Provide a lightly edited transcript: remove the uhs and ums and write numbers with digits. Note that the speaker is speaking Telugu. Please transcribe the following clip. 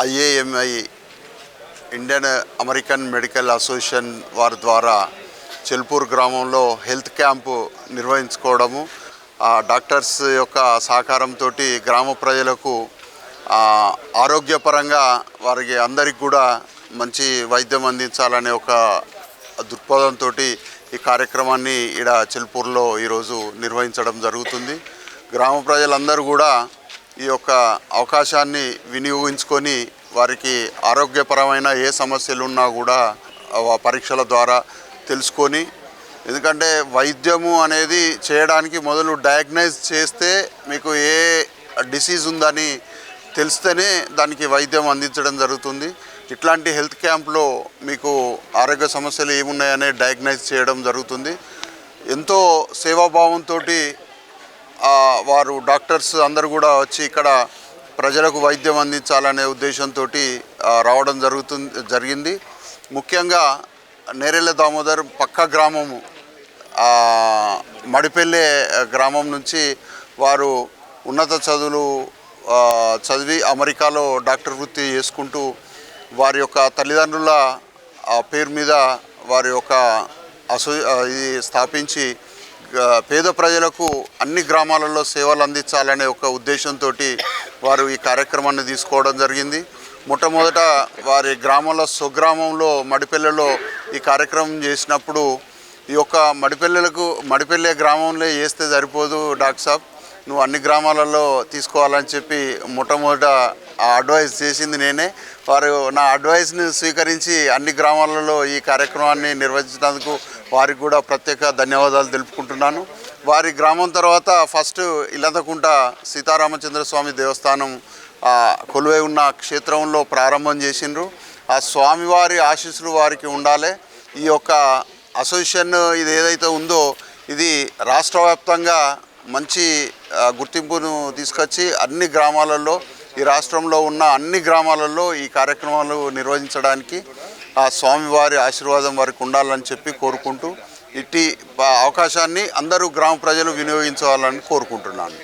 ఐఏఎంఐ ఇండియన్ అమెరికన్ మెడికల్ అసోసియేషన్ వారి ద్వారా చెల్పూర్ గ్రామంలో హెల్త్ క్యాంపు నిర్వహించుకోవడము, డాక్టర్స్ యొక్క సహకారంతో గ్రామ ప్రజలకు ఆరోగ్యపరంగా వారికి అందరికి కూడా మంచి వైద్యం అందించాలనే ఒక దృక్పథంతో ఈ కార్యక్రమాన్ని ఇక్కడ చెల్పూర్లో ఈరోజు నిర్వహించడం జరుగుతుంది. గ్రామ ప్రజలందరూ కూడా ఈ యొక్క అవకాశాన్ని వినియోగించుకొని వారికి ఆరోగ్యపరమైన ఏ సమస్యలు ఉన్నా కూడా పరీక్షల ద్వారా తెలుసుకొని, ఎందుకంటే వైద్యము అనేది చేయడానికి మొదలు డయాగ్నైజ్ చేస్తే మీకు ఏ డిసీజ్ ఉందని తెలిస్తేనే దానికి వైద్యం అందించడం జరుగుతుంది. ఇట్లాంటి హెల్త్ క్యాంప్లో మీకు ఆరోగ్య సమస్యలు ఏమున్నాయనే డయాగ్నైజ్ చేయడం జరుగుతుంది. ఎంతో సేవాభావంతో వారు డాక్టర్స్ అందరూ కూడా వచ్చి ఇక్కడ ప్రజలకు వైద్యం అందించాలనే ఉద్దేశంతో రావడం జరిగింది. ముఖ్యంగా నేరెళ్ళ దామోదర్ పక్క గ్రామము మడిపెల్లె గ్రామం నుంచి వారు ఉన్నత చదువులు చదివి అమెరికాలో డాక్టర్ వృత్తి చేసుకుంటూ వారి యొక్క తల్లిదండ్రుల పేరు మీద వారి యొక్క ఇది స్థాపించి పేద ప్రజలకు అన్ని గ్రామాలలో సేవలు అందించాలనే ఒక ఉద్దేశంతో వారు ఈ కార్యక్రమాన్ని తీసుకోవడం జరిగింది. మొట్టమొదట వారి గ్రామంలో స్వగ్రామంలో మడిపెల్లెలో ఈ కార్యక్రమం చేసినప్పుడు ఈ యొక్క మడిపెల్లె గ్రామంలో చేస్తే సరిపోదు డాక్టర్ సాబ్, నువ్వు అన్ని గ్రామాలలో తీసుకోవాలని చెప్పి మొట్టమొదట అడ్వైజ్ చేసింది నేనే. వారు నా అడ్వైస్ని స్వీకరించి అన్ని గ్రామాలలో ఈ కార్యక్రమాన్ని నిర్వహించినందుకు వారికి కూడా ప్రత్యేక ధన్యవాదాలు తెలుపుకుంటున్నాను. వారి గ్రామం తర్వాత ఫస్ట్ ఇల్లంతకుంట సీతారామచంద్ర స్వామి దేవస్థానం కొలువై ఉన్న క్షేత్రంలో ప్రారంభం చేసిండ్రు. ఆ స్వామివారి ఆశీస్సులు వారికి ఉండాలి. ఈ యొక్క అసోసియేషన్ ఇది ఏదైతే ఉందో ఇది రాష్ట్ర వ్యాప్తంగా మంచి గుర్తింపును తీసుకొచ్చి అన్ని గ్రామాలలో, ఈ రాష్ట్రంలో ఉన్న అన్ని గ్రామాలలో ఈ కార్యక్రమాలు నిర్వహించడానికి ఆ స్వామివారి ఆశీర్వాదం వారికి ఉండాలని చెప్పి కోరుకుంటూ ఇట్టి అవకాశాన్ని అందరూ గ్రామ ప్రజలు వినియోగించాలని కోరుకుంటున్నాను.